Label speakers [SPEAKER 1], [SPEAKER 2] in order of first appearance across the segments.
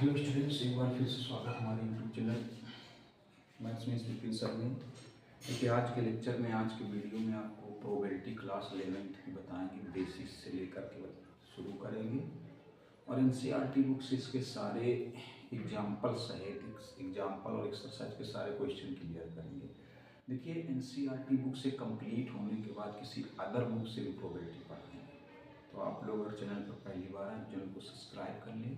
[SPEAKER 1] Hello students, एक बार फिर से स्वागत हमारे यूट्यूब चैनल मैथ्स में स्पीकिंग सर में। देखिए आज के लेक्चर में, आज के वीडियो में आपको प्रोबेबिलिटी क्लास 11th की बताएंगे, बेसिक्स से लेकर के शुरू करेंगे और एनसीईआरटी बुक से इसके सारे एग्जाम्पल सहित एग्जाम्पल और एक्सरसाइज के सारे क्वेश्चन क्लियर करेंगे। देखिए एनसीईआरटी बुक से कंप्लीट होने के बाद किसी अदर बुक से भी प्रोबेबिलिटी पढ़ेंगे, तो आप लोग अगर चैनल पर पहली बार हैं चैनल को सब्सक्राइब कर लें,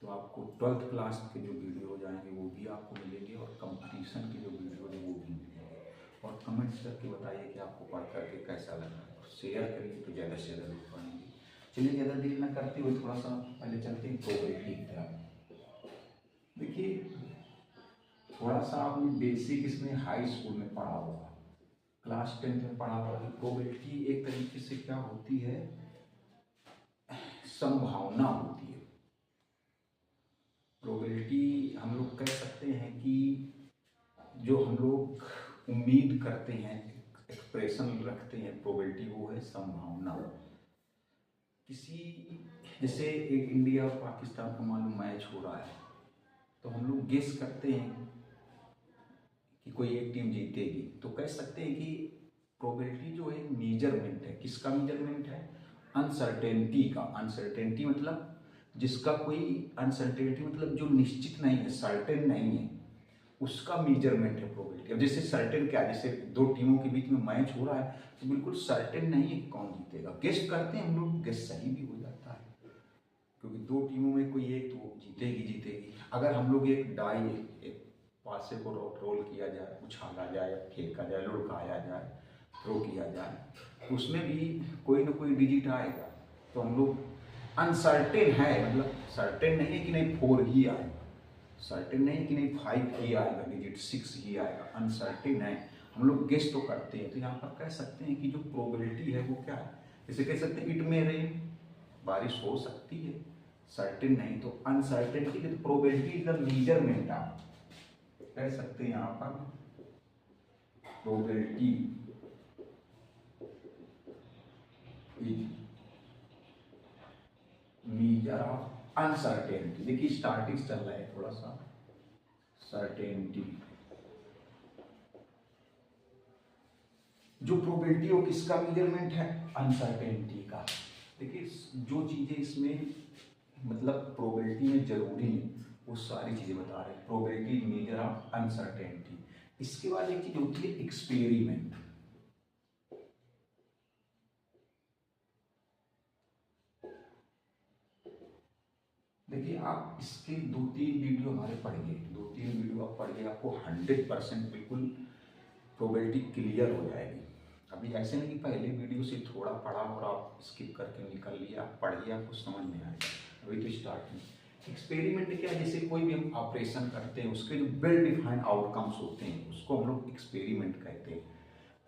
[SPEAKER 1] तो आपको 12th क्लास के जो वीडियो हो जाएंगे वो भी आपको मिलेंगे और कंपटीशन के जो वीडियो है वो भी मिलेंगे। और कमेंट्स करके बताइए कि आपको पढ़ करके कैसा लगा, शेयर करिए तो ज़्यादा से ज़्यादा लोग पढ़ेंगे। चलिए ज़्यादा देर न करते हुए थोड़ा सा पहले चलते हैं प्रोबेबिलिटी की तरफ। देखिए थोड़ा सा आपने बेसिक इसमें हाई स्कूल में पढ़ा होगा, क्लास 10th में पढ़ा होगा कि प्रोबेबिलिटी एक तरीके से क्या होती है, संभावना होती है। प्रोबेबिलिटी हम लोग कह सकते हैं कि जो हम लोग उम्मीद करते हैं, एक्सप्रेशन रखते हैं प्रोबेबिलिटी, वो है संभावना। किसी जैसे एक इंडिया और पाकिस्तान का मान लो मैच हो रहा है, तो हम लोग गेस करते हैं कि कोई एक टीम जीतेगी, तो कह सकते हैं कि प्रोबेबिलिटी जो है मेजरमेंट है। किसका मेजरमेंट है? अनसर्टेनिटी का। अनसर्टेनिटी मतलब जिसका कोई अनसर्टेनिटी मतलब जो निश्चित नहीं है, सर्टेन नहीं है, उसका मेजरमेंट है प्रोबेबिलिटी। अब जैसे सर्टेन क्या है, जैसे दो टीमों के बीच में मैच हो रहा है तो बिल्कुल सर्टेन नहीं है कौन जीतेगा, गेस करते हैं हम लोग, गेस सही भी हो जाता है क्योंकि दो टीमों में कोई एक तो जीतेगी जीतेगी। अगर हम लोग एक डाई, एक पासे को रोल किया जाए, उछाला जाए, फेंका जाए, लुढ़काया जाए, थ्रो किया जाए, तो उसमें भी कोई ना कोई डिजिट आएगा। तो हम लोग अनसर्टेन है, मतलब सर्टेन नहीं है कि नहीं 4 ही आएगा, सर्टेन नहीं कि नहीं 5 ही आएगा, डिजिट 6 ही आएगा, अनसर्टेन है। हम लोग गेस तो करते हैं, तो यहाँ पर कह सकते हैं कि जो प्रोबेबिलिटी है वो क्या है। जैसे कह सकते हैं इट में रेन, बारिश हो सकती है, सर्टेन नहीं, तो अनसर्टेनिटी की प्रोबेबिलिटी इज द मेजरमेंट। आप कह सकते हैं यहाँ पर probability is measure of uncertainty. देखिए स्टार्टिंग चल रहा है थोड़ा सा, सर्टेनिटी जो प्रोबेबिलिटी हो किसका मेजरमेंट है? अनसर्टेनिटी का। देखिए जो चीजें इसमें मतलब प्रोबेबिलिटी में जरूरी है वो सारी चीजें बता रहे हैं। Probability measure of uncertainty. इसके बाद एक चीज होती है एक्सपेरिमेंट। देखिए आप इसके 2-3 वीडियो हमारे पढ़िए, 2-3 वीडियो आप पढ़िए, आपको 100% बिल्कुल प्रोबेबिलिटी क्लियर हो जाएगी। अभी ऐसे नहीं कि पहले वीडियो से थोड़ा पढ़ा और आप स्किप करके निकल लिए, आप पढ़िए, आपको समझ में आएगा। अभी तो स्टार्टिंग। एक्सपेरिमेंट क्या है? जैसे कोई भी हम ऑपरेशन करते हैं उसके जो वेल डिफाइंड आउटकम्स होते हैं उसको हम लोग एक्सपेरिमेंट कहते हैं।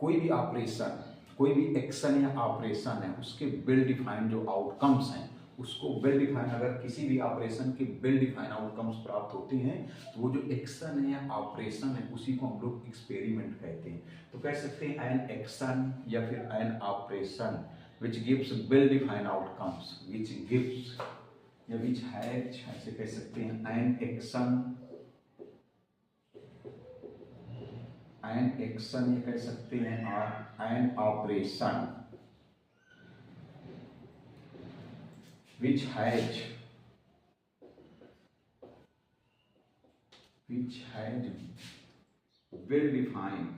[SPEAKER 1] कोई भी ऑपरेशन, कोई भी एक्शन या ऑपरेशन है, उसके वेल डिफाइंड जो आउटकम्स हैं उसको वेल डिफाइन, अगर किसी भी ऑपरेशन के वेल डिफाइन आउटकम्स प्राप्त होते हैं तो वो जो एक्शन है या ऑपरेशन है उसी को हम लोग एक्सपेरिमेंट कहते हैं। तो कह सकते हैं एन एक्शन या फिर an operation which gives well defined outcomes, which gives या विच हैज, ऐसे कह सकते हैं एन एक्शन, एन एक्शन ये कह सकते हैं, और an operation which has well defined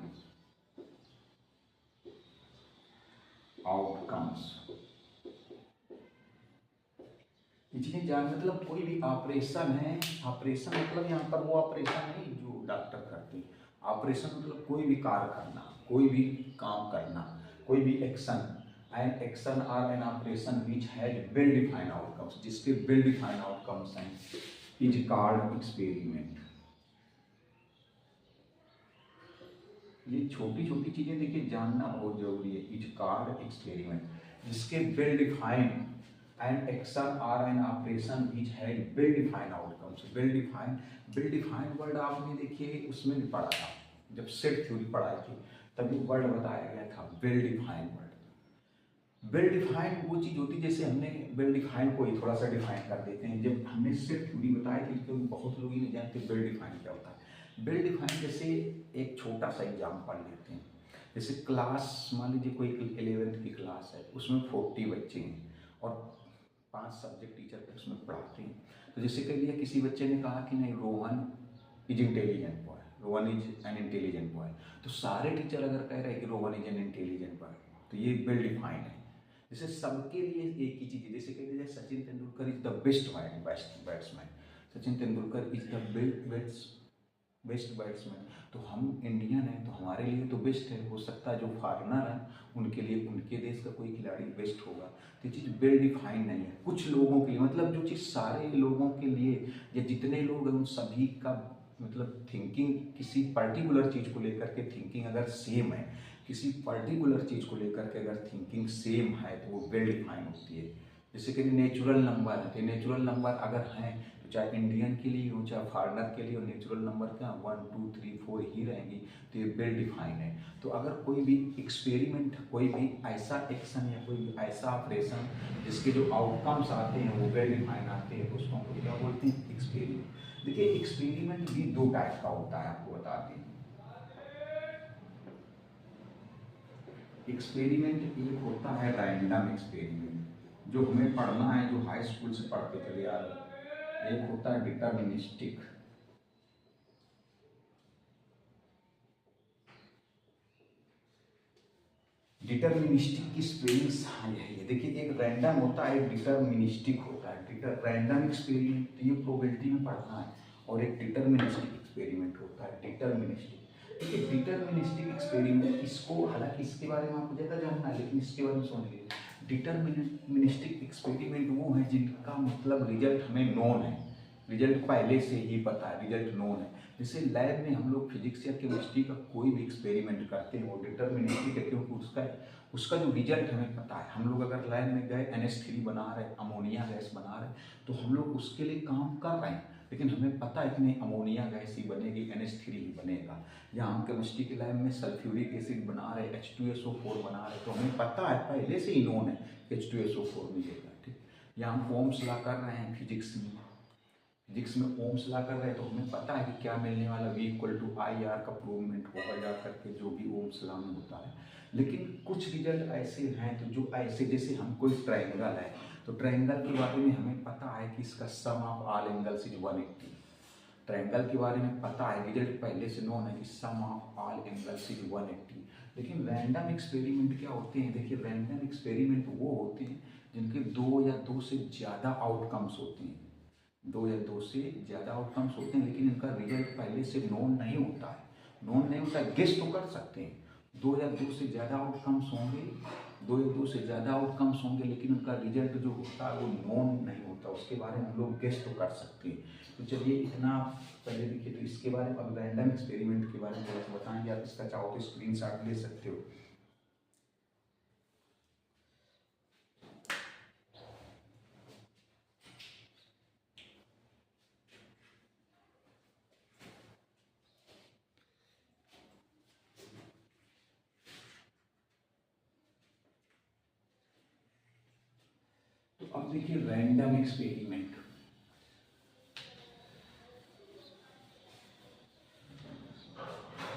[SPEAKER 1] outcomes। इतनी जान मतलब कोई भी ऑपरेशन है, ऑपरेशन मतलब यहाँ पर वो ऑपरेशन नहीं जो डॉक्टर करते हैं, ऑपरेशन मतलब कोई भी कार्य करना, कोई भी काम करना, कोई भी एक्शन, एन एक्शन और an operation which has well defined outcomes, जिसके वेल डिफाइंड आउटकम्स हैं, इज कॉल्ड एक्सपेरिमेंट। ये छोटी छोटी चीजें देखिए जानना बहुत जरूरी है। इज कॉल्ड एक्सपेरिमेंट, जिसके वेल डिफाइंड एन एक्शन और an operation which had well defined outcomes. Well defined word आपने देखिए उसमें भी पढ़ा था, जब सेट थ्योरी पढ़ाई थी तभी वर्ड बताया गया था well defined word. Well defined वो चीज़ होती है, जैसे हमने वेल डिफाइंड को ही थोड़ा सा डिफाइन कर देते हैं। जब हमने सिर्फ थ्योरी बताया थी तो बहुत लोग ही नहीं जानते वेल डिफाइंड क्या होता है। वेल डिफाइंड जैसे एक छोटा सा एग्जाम्पल लेते हैं, जैसे क्लास, मान लीजिए कोई 11th की क्लास है, उसमें 40 बच्चे हैं और 5 सब्जेक्ट टीचर उसमें पढ़ाते हैं। तो जैसे कह लिया किसी बच्चे ने कहा कि नहीं Rohan is intelligent boy, Rohan is an intelligent boy, तो सारे टीचर अगर कह रहे हैं कि Rohan is an intelligent boy, तो ये वेल डिफाइंड है। जैसे सबके लिए एक ही चीज़ है, जैसे कहते हैं Sachin Tendulkar is the best batsman, Sachin Tendulkar is the best batsman, तो हम इंडियन हैं तो हमारे लिए तो बेस्ट है। हो सकता है जो फॉरेनर है उनके लिए उनके देश का कोई खिलाड़ी बेस्ट होगा। तो ये चीज़ वेल डिफाइंड नहीं है। कुछ लोगों के लिए, मतलब जो चीज़ सारे लोगों के लिए या जितने लोग हैं उन सभी का मतलब थिंकिंग किसी पर्टिकुलर चीज़ को लेकर के थिंकिंग अगर सेम है, किसी पर्टिकुलर चीज़ को लेकर के अगर थिंकिंग सेम है तो वो वेल डिफाइन होती है। जैसे कि नेचुरल नंबर है, तो नेचुरल नंबर अगर हैं तो चाहे इंडियन के लिए हो चाहे फॉरनर के लिए हो, नेचुरल नंबर क्या 1 2 3 4 ही रहेंगी, तो ये वेल डिफाइन है। तो अगर कोई भी एक्सपेरिमेंट, कोई भी ऐसा एक्शन या कोई भी ऐसा ऑपरेशन जिसके जो आउटकम्स आते हैं वो वेल डिफाइन आते हैं, तो उसको हम लोग क्या बोलते हैं, एक्सपेरिमेंट। देखिए एक्सपेरिमेंट भी 2 टाइप का होता है, आपको बताते हैं। एक्सपेरिमेंट एक होता है रैंडम एक्सपेरिमेंट, जो हमें पढ़ना है, जो हाई स्कूल से पढ़ते चले आ रहे हैं। एक होता है डिटर्मिनिस्टिक। डिटर्मिनिस्टिक की स्पेलिंग्स हाँ यही है। देखिए एक रैंडम होता है, एक डिटर्मिनिस्टिक होता है। रैंडम एक्सपेरिमेंट ये प्रोबेबिलिटी में पढ़ना है, और एक डिटर्मिनिस्टिक एक्सपेरिमेंट होता है, डिटर्मिनिस्टिक। देखिए डिटर्मिनिस्टिक एक्सपेरिमेंट, इसको हालांकि इसके बारे में आपको ज़्यादा जानना है लेकिन इसके बारे में समझ लीजिए। डिटर्मिनिस्टिक एक्सपेरिमेंट वो है जिनका मतलब रिजल्ट हमें नोन है, रिजल्ट पहले से ही पता है, रिजल्ट नोन है। जैसे लैब में हम लोग फिजिक्स या केमिस्ट्री का कोई भी एक्सपेरिमेंट करते हैं वो डिटर्मिनिस्टिक है, क्योंकि उसका जो रिजल्ट हमें पता है। हम लोग अगर लैब में गए NH3 बना रहे, अमोनिया गैस बना रहे, तो हम लोग उसके लिए काम कर रहे हैं, लेकिन हमें पता है कि नहीं अमोनिया गैस ही बनेगी, NH3 ही बनेगा। या हम केमिस्ट्री के लैब में सल्फ्यूरिक एसिड बना रहे, H2SO4 बना रहे, तो हमें पता है पहले से ही नोन है H2SO4 मिलेगा, ठीक। या हम ओम्स ला कर रहे हैं फिजिक्स में ओम्स ला कर रहे हैं, तो हमें पता है कि क्या मिलने वाला, V=IR का प्रूवमेंट होगा जा करके, जो भी ओम्स ला में होता है। लेकिन कुछ रिजल्ट ऐसे हैं तो जो ऐसे, जैसे हम कोई ट्रायंगल है तो ट्रायंगल के बारे में हमें पता है कि इसका sum of all angles is 180। Triangle के बारे में पता है, रिजल्ट पहले से नोन है कि सम ऑफ ऑल एंगल्स इज 180। लेकिन रैंडम एक्सपेरिमेंट क्या होते हैं, देखिए रैंडम एक्सपेरिमेंट वो होते हैं जिनके 2 या 2 से ज़्यादा आउटकम्स होते हैं, 2 या 2 से ज़्यादा आउटकम्स होते हैं, लेकिन इनका रिजल्ट पहले से नोन नहीं होता है, गेस तो कर सकते हैं। 2 या 2 से ज़्यादा आउटकम्स होंगे, 2 या 2 से ज़्यादा आउटकम्स होंगे, लेकिन उनका रिजल्ट जो होता है वो नोन नहीं होता, उसके बारे में हम लोग गेस तो कर सकते हैं। तो चलिए इतना पहले देखिए, तो इसके बारे में अब रैंडम एक्सपेरिमेंट के बारे में थोड़ा सा बताएंगे। आप इसका चाहो तो स्क्रीनशॉट ले सकते हो। तो अब देखिए रैंडम एक्सपेरिमेंट,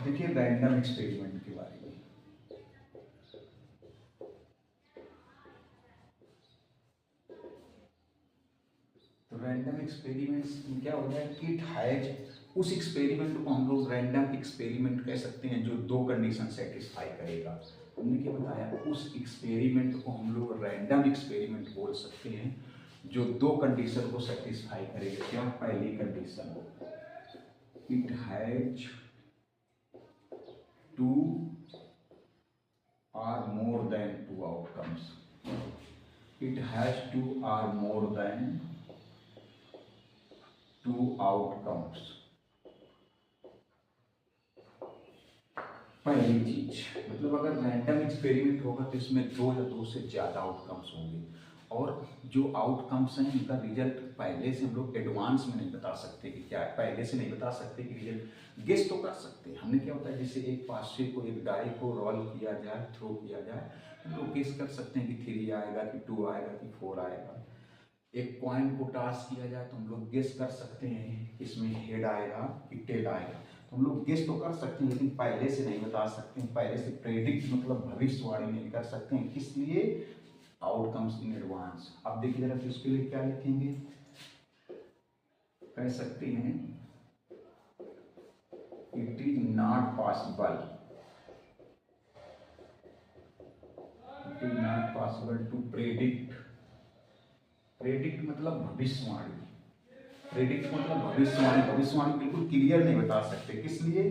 [SPEAKER 1] देखिए रैंडम एक्सपेरिमेंट के बारे में। तो रैंडम एक्सपेरिमेंट्स में क्या होता है कि इट हैज, उस एक्सपेरिमेंट को हम लोग रैंडम एक्सपेरिमेंट कह सकते हैं जो 2 कंडीशन सेटिस्फाई करेगा। हमने क्या बताया, उस एक्सपेरिमेंट को हम लोग रैंडम एक्सपेरिमेंट बोल सकते हैं जो 2 कंडीशन को सेटिस्फाई करेगा। क्या पहली condition, it has 2 or more than 2 outcomes. It has 2 or more than 2 outcomes. पहली चीज मतलब अगर रैंडम एक्सपेरिमेंट होगा तो इसमें 2 या 2 से ज़्यादा आउटकम्स होंगे, और जो आउटकम्स हैं उनका रिजल्ट पहले से हम लोग एडवांस में नहीं बता सकते कि क्या है, पहले से नहीं बता सकते कि रिजल्ट गेस तो कर सकते हैं। हमने क्या होता है, जैसे एक पासे को, एक डाई को रोल किया जाए, थ्रो किया जाए, हम लोग गेस कर सकते हैं कि 3 आएगा कि 2 आएगा कि 4 आएगा। एक कॉइन को टॉस किया जाए तो हम लोग गेस कर सकते हैं इसमें हेड आएगा कि टेल आएगा। तो हम लोग गेस तो कर सकते हैं लेकिन पहले से नहीं बता सकते हैं, पहले से प्रेडिक्ट मतलब भविष्यवाणी नहीं कर सकते हैं। किस लिए? Outcomes in advance. अब देखिए जरा, तो इसके लिए क्या लिखेंगे? कह सकते हैं it is not possible, it is not possible to predict. Predict मतलब भविष्यवाणी, प्रेडिक्ट मतलब भविष्यवाणी। भविष्यवाणी बिल्कुल क्लियर नहीं बता सकते। किस लिए?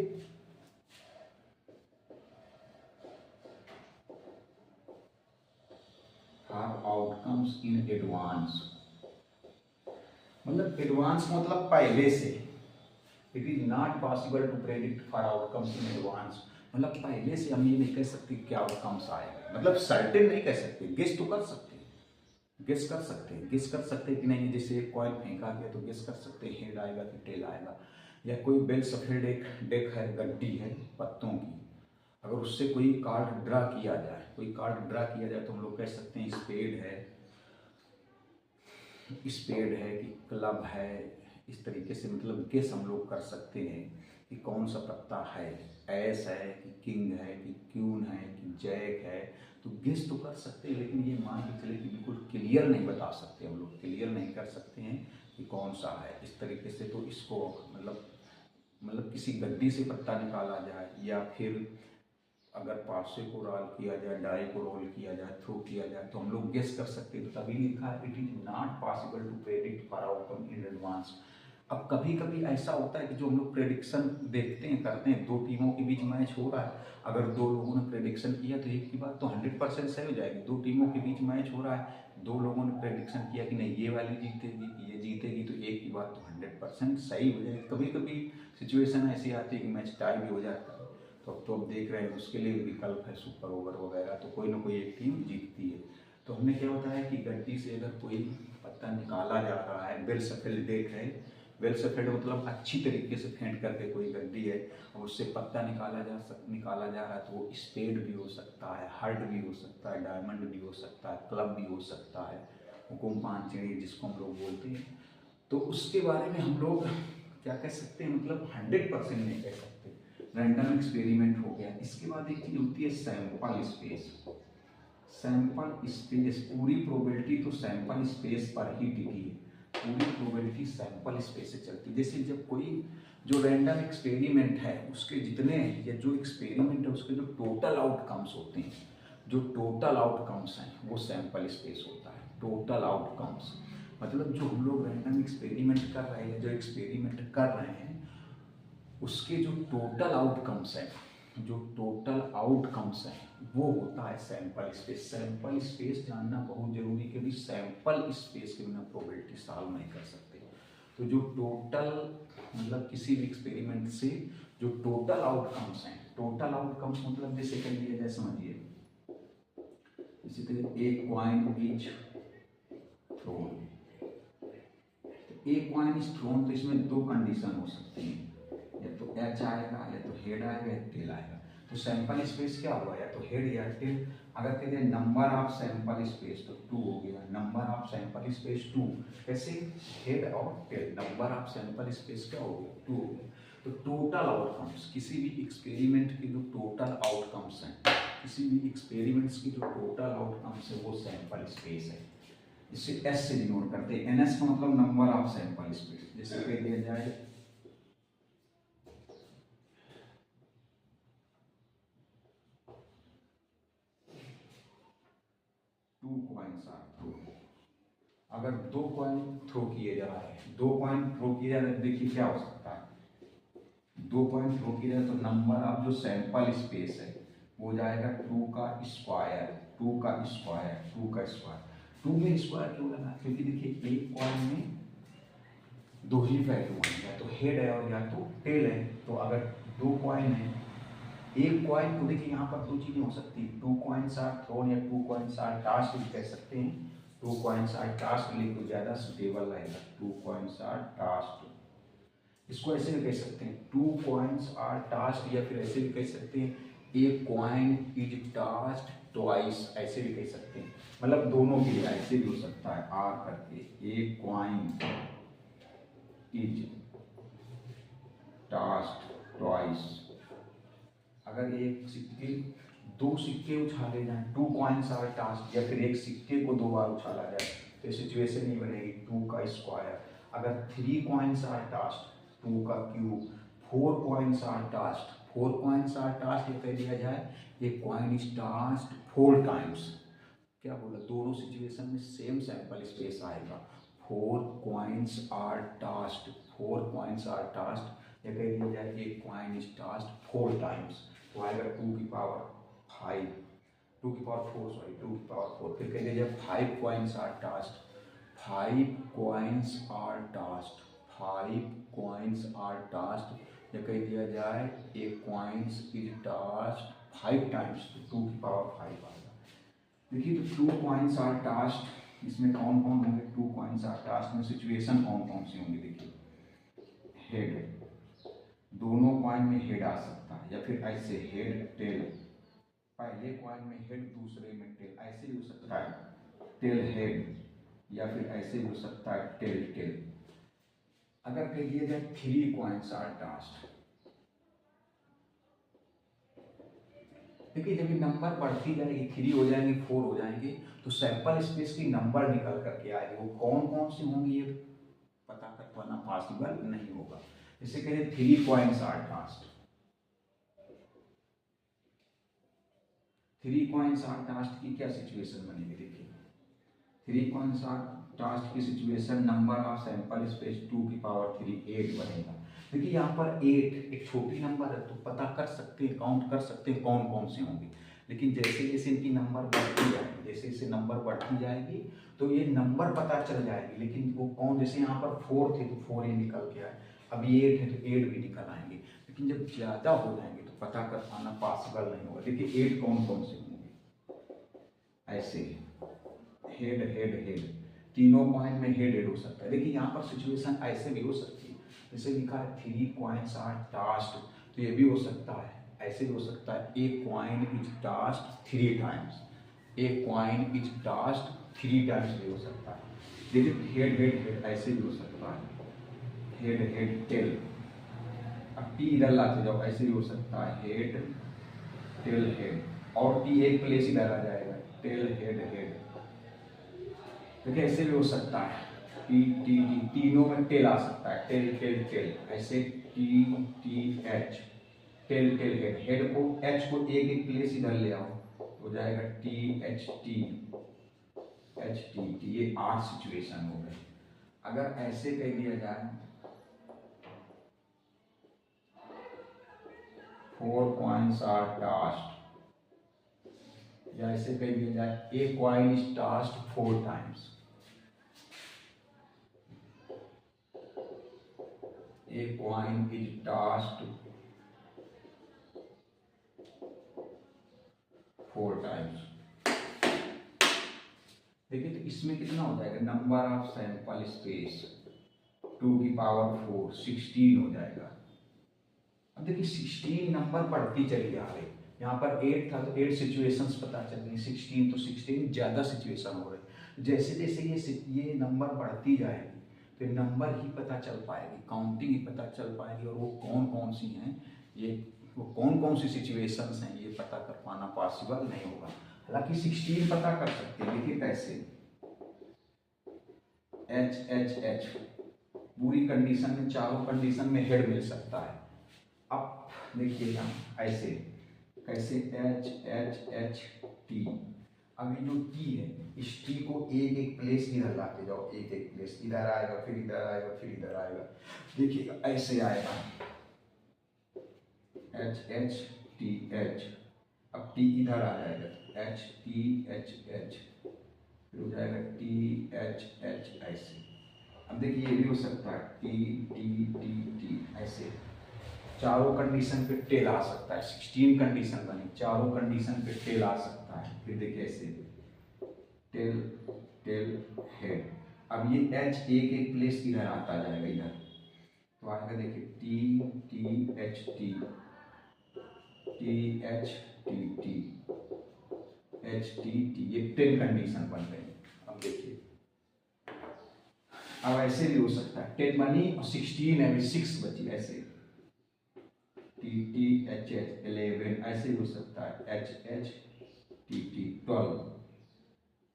[SPEAKER 1] फॉर आउटकम्स इन एडवांस, मतलब एडवांस मतलब पहले से। It is not possible to predict for outcomes in advance, मतलब पहले से हम ये नहीं कह सकते क्या आउटकम्स आएगा, मतलब सर्टेन नहीं कह सकते, गेस तो कर सकते हैं। गेस कर सकते हैं, गेस कर सकते हैं कि नहीं। जैसे कॉइन फेंका गया तो गेस कर सकते हैं हेड आएगा कि टेल आएगा। या कोई बेल सफेद एक डेक है, गड्डी है पत्तों की, अगर उससे कोई कार्ड ड्रा किया जाए, कोई कार्ड ड्रा किया जाए तो हम लोग कह सकते हैं स्पेड है, स्पेड है कि क्लब है। इस तरीके से मतलब गेस हम लोग कर सकते हैं कि कौन सा पत्ता है, एस है कि किंग है कि क्यून है कि जैक है। तो गेस तो कर सकते हैं लेकिन ये मान के चले कि बिल्कुल क्लियर नहीं बता सकते, हम लोग क्लियर नहीं कर सकते हैं कि कौन सा है। इस तरीके से तो इसको मतलब किसी गड्डी से पत्ता निकाला जाए या फिर अगर पासे को रोल किया जाए, डाई को रोल किया जाए, थ्रो किया जाए तो हम लोग गेस कर सकते हैं। तो तभी लिखा है it is not possible to predict for outcome in advance. अब कभी कभी ऐसा होता है कि जो हम लोग प्रेडिक्शन देखते हैं, करते हैं, दो टीमों के बीच मैच हो रहा है, अगर दो लोगों ने प्रेडिक्शन किया तो एक की बात तो 100% सही हो जाएगी। दो टीमों के बीच मैच हो रहा है, दो लोगों ने प्रेडिक्शन किया कि नहीं ये वाली जीतेगी, ये जीतेगी, तो एक की बात तो 100% सही हो जाएगी। कभी कभी सिचुएशन ऐसी आती है कि मैच टाई भी हो जाता है, तो अब देख रहे हैं उसके लिए विकल्प है सुपर ओवर वगैरह, तो कोई ना कोई एक टीम जीतती है। तो हमने क्या होता है कि गड्डी से अगर कोई पत्ता निकाला जा रहा है, वेल सफेल्ड डेक है, वेल सफेल्ड मतलब अच्छी तरीके से फेंट करके कोई गड्डी है और उससे पत्ता निकाला जा रहा है, तो वो स्पेड भी हो सकता है, हार्ट भी हो सकता है, डायमंड भी हो सकता है, क्लब भी हो सकता है, हुकुम पांचड़ी जिसको हम लोग बोलते हैं। तो उसके बारे में हम लोग क्या कह सकते हैं, मतलब 100% नहीं कह सकते, रैंडम एक्सपेरिमेंट हो गया। इसके बाद एक चीज होती है सैंपल स्पेस। सैंपल स्पेस, पूरी प्रोबेबिलिटी तो सैंपल स्पेस पर ही टिकी है, पूरी प्रोबेबिलिटी सैंपल स्पेस से चलती है। जैसे जब कोई जो रैंडम एक्सपेरिमेंट है उसके जितने या जो एक्सपेरिमेंट है उसके जो टोटल आउटकम्स होते हैं, जो टोटल आउटकम्स हैं वो सैंपल स्पेस होता है। टोटल आउटकम्स मतलब जो हम लोग रैंडम एक्सपेरिमेंट कर रहे हैं, जो एक्सपेरिमेंट कर रहे हैं उसके जो टोटल आउटकम्स हैं, जो टोटल आउटकम्स हैं वो होता है सैंपल स्पेस। सैंपल स्पेस जानना बहुत जरूरी, क्योंकि सैंपल स्पेस के बिना प्रोबेबिलिटी सॉल्व नहीं कर सकते। तो जो टोटल मतलब किसी भी एक्सपेरिमेंट से जो टोटल आउटकम्स हैं, टोटल आउटकम्स मतलब जैसे कह लिया जाए, समझिए इसी तरह एक कॉइन इज थ्रोन, एक कॉइन इज थ्रोन, तो इसमें दो कंडीशन हो सकती हैं, या तो एच आएगा या तो हेड आएगा या टेल आएगा। तो सैंपल स्पेस क्या हुआ, या तो हेड या टेल। अगर कहते हैं नंबर ऑफ सैंपल स्पेस तो 2 हो गया, नंबर ऑफ सैंपल स्पेस 2, कैसे, हेड और tail, number of sample space क्या हो गया, 2 हो गया। तो टोटल आउटकम्स, किसी भी एक्सपेरिमेंट के जो टोटल आउटकम्स हैं, किसी भी एक्सपेरिमेंट्स की जो टोटल आउटकम्स है वो सैंपल स्पेस है। इसे एस से डिनोट करते हैं। एनएस का मतलब नंबर ऑफ सैंपल स्पेस। जैसे कह दिया जाए 2 कॉइन्स आर थ्रो, अगर 2 कॉइन थ्रो किए जा रहे हैं, 2 कॉइन थ्रो किए जा रहे हैं, देखिए क्या हो सकता है, 2 कॉइन थ्रो किए जाए तो नंबर ऑफ जो सैंपल स्पेस है वो जाएगा 2 का स्क्वायर, 2 का स्क्वायर, 2 का स्क्वायर। 2 में स्क्वायर क्यों लगा, क्योंकि देखिए एक कॉइन में दो ही वैल्यू है, या तो हेड है और या तो टेल है। तो अगर 2 कॉइन है, एक कॉइन को देखिए यहाँ पर 2 चीजें हो सकती है, 2 कॉइन्स आर थ्रोन या 2 कॉइन्स आर टॉस्ड भी कह सकते हैं। 2 कॉइन्स आर टॉस्ड लिख तो ज्यादा सुटेबल रहेगा, 2 कॉइन्स आर टॉस्ड। इसको ऐसे भी कह सकते हैं 2 कॉइन्स आर टॉस्ड, या फिर ऐसे भी कह सकते हैं एक कॉइन इज टॉस्ड ट्वाइस, ऐसे भी कह सकते हैं, मतलब दोनों के लिए ऐसे भी हो सकता है आर करके, ए क्वाइन इज टास्क ट्वाइस। अगर एक सिक्के, दो सिक्के उछाले जाएं, टू कॉइन्स आर टास्क, या फिर एक सिक्के को दो बार उछाला जाए तो सिचुएशन नहीं बनेगी टू का स्क्वायर। अगर three coins are tossed, two का cube, four coins are tossed, four coins are tossed, ये कह दिया जाए ये coin is tossed four times. क्या बोला, दोनों सिचुएशन में सेम सैंपल स्पेस आएगा। Four coins are tossed, four coins are tossed, या कह दिया जाए एक coin is tossed four times, तो आएगा टू की पावर फाइव, टू की पावर फोर, सॉरी टू की पावर फोर। फिर कह दिया जाए five coins are tossed, five coins are tossed, five coins are tossed, या कह दिया जाए एक coins is tossed five times, तो टू की पावर फाइव आएगा। देखिए तो टू कॉइन्स आर टास्क, इसमें कौन कौन होंगे, टू कॉइन्स आर टास्क में सिचुएशन कौन कौन सी होंगी, देखिए हेड, दोनों कॉइन में हेड आ सकता है, या फिर ऐसे हेड टेल, पहले कॉइन में हेड दूसरे में टेल, ऐसे भी हो सकता है टेल हेड, या फिर ऐसे भी हो सकता है टेल टेल। अगर कह दिया जाए थ्री कॉइन्स आर टास्क, देखिए जब ये नंबर बढ़ती जाएगी, थ्री हो जाएंगे, फोर हो जाएंगे, तो सैंपल स्पेस की नंबर निकल करके आएगी, वो कौन कौन सी होंगी ये पता कर पाना पॉसिबल नहीं होगा। जैसे कहें three coins are tossed, three coins are tossed की क्या सिचुएशन बनेगी, देखिए थ्री कॉइन्स आर टास्क की situation, number of sample space two की पावर थ्री, 8 बनेगा। देखिए यहाँ पर 8 एक छोटी नंबर है, तो पता कर सकते हैं, काउंट कर सकते हैं कौन कौन सी होंगी। लेकिन जैसे जैसे इनकी नंबर बढ़ती जाएगी, जैसे जैसे नंबर बढ़ती जाएगी तो ये नंबर पता चल जाएगी, लेकिन वो कौन, जैसे यहाँ पर 4 थे तो 4 ही निकल के आए, अब 8 है तो 8 भी निकल आएंगे, लेकिन जब ज़्यादा हो जाएंगे तो पता कर पाना पॉसिबल नहीं होगा। देखिए 8 कौन कौन से होंगे, ऐसे हेड हेड हेड, तीनों कॉइन में हेड हेड हो सकता है। देखिए यहाँ पर सिचुएशन ऐसे भी हो सकती है, जैसे लिखा है थ्री कॉइन्स आर टास्क, तो ये भी हो सकता है, ऐसे भी हो सकता है एक coin is tossed three times, एक coin is tossed three times भी हो सकता है। देखिए हेड हेड हेड ऐसे भी हो सकता है, हेड हेड टेल, अब टी इधर लाते जाओ, ऐसे भी हो सकता है हेड टेल हेड, और टी एक प्लेस इधर आ जाएगा, टेल हेड हेड। देखिए ऐसे भी हो सकता है टी टी टी, तीनों में टेल आ सकता है, टेल टेल टेल, ऐसे T T H, tail tail head, head को एच को एक एक प्लेस इधर ले आओ, हो जाएगा टी एच टी ये 8 सिचुएशन हो गए। अगर ऐसे कह दिया जाए फोर कॉइन्स आर टास्क, या ऐसे कह दिया जाए a coin is tossed four times, a coin is tossed four times. देखिए तो इसमें कितना हो जाएगा, number of sample space two की पावर फोर, 16 हो जाएगा। अब देखिए 16 नंबर बढ़ती चली आ रही, यहाँ पर 8 था तो 8 सिचुएशंस पता चल गई, 16 तो 16 ज़्यादा सिचुएशन हो रहे, जैसे जैसे ये नंबर बढ़ती जाएगी फिर नंबर ही पता चल पाएगी, काउंटिंग ही पता चल पाएगी, और वो कौन कौन सी हैं, ये वो कौन कौन सी सिचुएशंस हैं ये पता कर पाना पॉसिबल नहीं होगा। हालांकि 16 पता कर सकते हैं, देखिए कैसे, एच एच एच पूरी कंडीशन में, चारों कंडीशन में हेड मिल सकता है। अब देखिए यहाँ ऐसे कैसे एच एच एच टी, अब ये जो टी है इस टी को एक एक प्लेस इधर लाते जाओ, एक एक प्लेस इधर आएगा, फिर इधर आएगा, फिर इधर आएगा, देखिए ऐसे आएगा एच एच टी एच, अब टी इधर आ जाएगा एच टी एच एच, फिर हो जाएगा टी एच एच ऐसे। अब देखिए ये भी हो सकता है टी टी टी टी ऐसे, चारों कंडीशन पे टेल आ सकता है, 16 कंडीशन बनी, चारों कंडीशन पे टेल आ सकता है। फिर देखिए ऐसे टेल टेल हेड, अब ये एच एक एक प्लेस इधर आता जाएगा इधर, तो आएगा देखिए T T H T T H T T, HTT, ये 10 कंडीशन बन गई। अब देखिए, अब ऐसे भी हो सकता है 10 बनी और 16 है, 6 बची, ऐसे TTHH 11, ऐसे भी हो सकता है HHTT 12,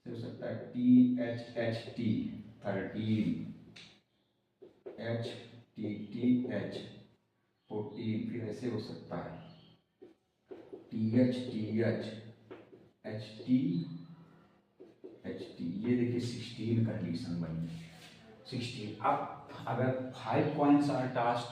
[SPEAKER 1] हो सकता है THHT 13, HTTH 14, फिर ऐसे हो सकता है THTH HT, ये देखिए 16 कंडीशन बनी, 16। अब अगर 5 कॉइन्स आर टास्क,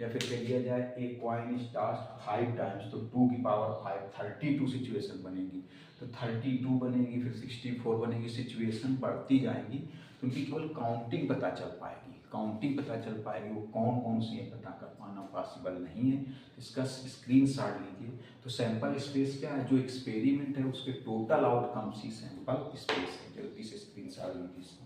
[SPEAKER 1] या फिर कह दिया जाए एक कॉइन इज टास्क 5 टाइम्स, तो 2 की पावर 5 32 सिचुएशन बनेगी। तो 32 बनेगी, फिर 64 बनेगी, सिचुएशन बढ़ती जाएंगी, तो उनकी केवल काउंटिंग पता चल पाएगी, वो कौन कौन सी है पता कर पाना पॉसिबल नहीं है। इसका स्क्रीनशॉट लीजिए। तो सैंपल स्पेस क्या है, जो एक्सपेरिमेंट है उसके टोटल आउटकम्स ही सैंपल स्पेस है। जल्दी से स्क्रीनशॉट लीजिए।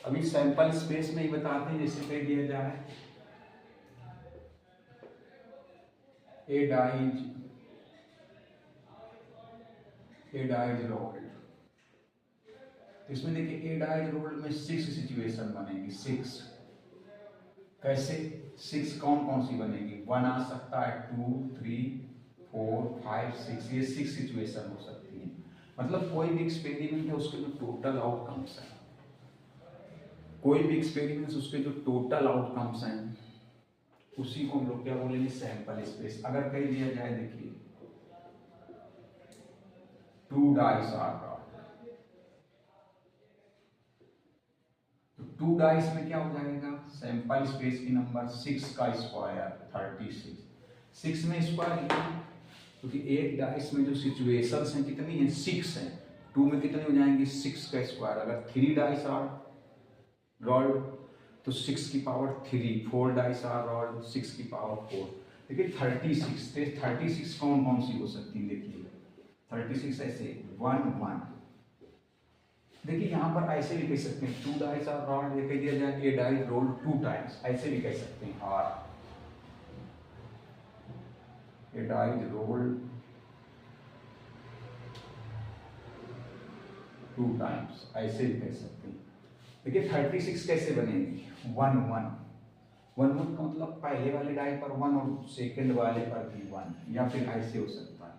[SPEAKER 1] अभी सैंपल स्पेस में ही बताते हैं, जैसे कह दिया जाए एडाइज रोल्ड, तो इसमें देखिए एडाइज रोल्ड में 6 सिचुएशन बनेगी। 6 कैसे, 6 कौन कौन सी बनेगी, 1 आ सकता है, 2 3 4 5 6, ये 6 सिचुएशन हो सकती है। मतलब कोई भी एक्सपेरिमेंट है उसके जो टोटल आउटकम्स हैं, उसके जो टोटल आउटकम्स हैं, उसी को हम लोग क्या बोलेंगे, सैंपल स्पेस। अगर कह दिया जाए, देखिए 2 डाइस आर ब्रॉट, तो 2 डाइस में क्या हो जाएगा, सैंपल स्पेस की नंबर 6 का स्क्वायर 36, 6 में स्क्वायर किया, क्योंकि एक डाइस में जो सिचुएशंस हैं कितनी हैं, 6 हैं, 2 में कितनी हो जाएंगी, 6 का स्क्वायर। अगर 3 डाइस आर रोल्ड तो 6 की पावर 3, 4 डाइस आर रोल्ड 6 की पावर 4। देखिए 36, 36 कौन कौन सी हो सकती है, देखिए 36 ऐसे 1 1, देखिए यहाँ पर ऐसे भी कह सकते हैं 2 डाइस आर रोल्ड, ये कह दिया जाए ए डाइस रोल्ड 2 टाइम्स, ऐसे भी कह सकते हैं, और ए डाइस रोल्ड 2 टाइम्स, ऐसे भी कह सकते हैं। देखिए 36 कैसे बनेगी, 1 1 1 1 का मतलब पहले वाले डाई पर 1 और सेकंड वाले पर भी 1, या फिर ऐसे हो सकता है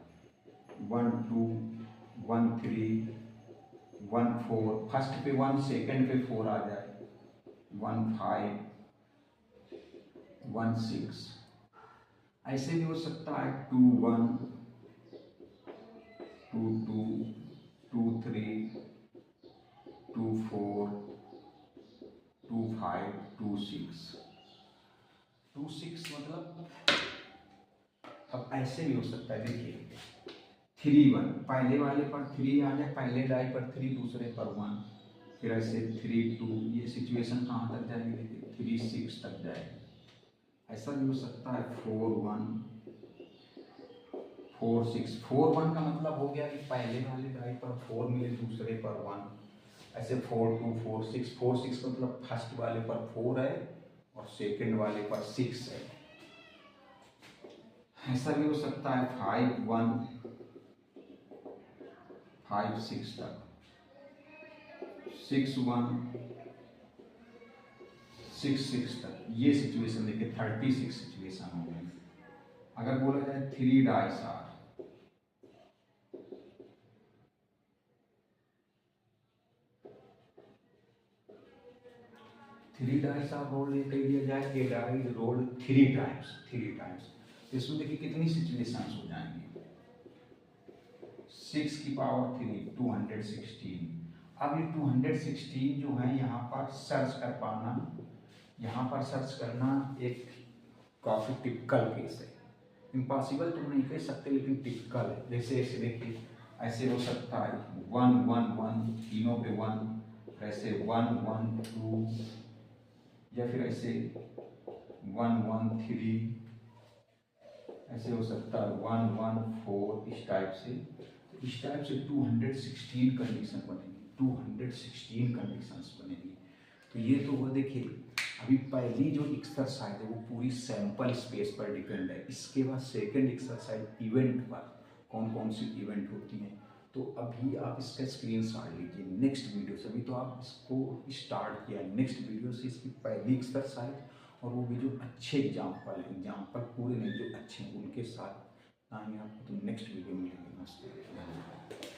[SPEAKER 1] 1 2 1 3 1 4, फर्स्ट पे 1 सेकंड पे 4 आ जाए, 1 5 1 6, ऐसे भी हो सकता है 2 1 2 2 2 3 2 4 2 5 2 6, 2 6 मतलब, अब ऐसे भी हो सकता है, देखिए 3 1, पहले वाले पर 3 आ जाए, पहले डाई पर 3, दूसरे पर 1, फिर ऐसे 3 2, ये सिचुएशन कहाँ तक जाएगी, देखिए 3 6 तक जाएगी। ऐसा भी हो सकता है 4 1 4 6, 4 1 का मतलब हो गया कि पहले वाले डाई पर 4 मिले, दूसरे पर 1, ऐसे 4 2 4 6, 4 6 का मतलब फर्स्ट वाले पर 4 है और सेकंड वाले पर 6 है। ऐसा भी हो सकता है 5 1 5 6 तक, 6 1 6 6 तक, ये सिचुएशन देखिए 36 सिचुएशन हो गई। अगर बोला जाए 3 डाइस आर, रोल कह दिया जाए, ए डाइस रोल 3 टाइम्स, इसमें देखिए कितनी सिचुएशन हो जाएंगी, 6 की पावर 3 216। अब ये 216 जो है यहाँ पर सर्च कर पाना, यहाँ पर सर्च करना एक काफ़ी टिपिकल केस है। इम्पॉसिबल तो नहीं कह सकते लेकिन टिपिकल है। जैसे ऐसे देखिए, ऐसे हो सकता है 1 1 1, तीनों पे 1, ऐसे 1 1 2, या फिर ऐसे 1 1 3, ऐसे हो सकता है 1 1 4, इस टाइप से। तो इस टाइप से 216 कंडीशन बनेगी, 216 कंडीशंस बनेगी। तो ये तो वो देखिए, अभी पहली जो एक्सरसाइज है वो पूरी सैंपल स्पेस पर डिपेंड है। इसके बाद सेकंड एक्सरसाइज इवेंट पर, कौन कौन सी इवेंट होती हैं। तो अभी आप इसका स्क्रीनशॉट लीजिए नेक्स्ट वीडियो से। अभी तो आप इसको स्टार्ट किया, नेक्स्ट वीडियो से इसकी पहली एक्सरसाइज और वो भी जो अच्छे एग्जाम्पल पूरे नहीं, जो अच्छे हैं उनके साथ आएंगे आपको। तो नेक्स्ट वीडियो मिलेंगे। नमस्ते।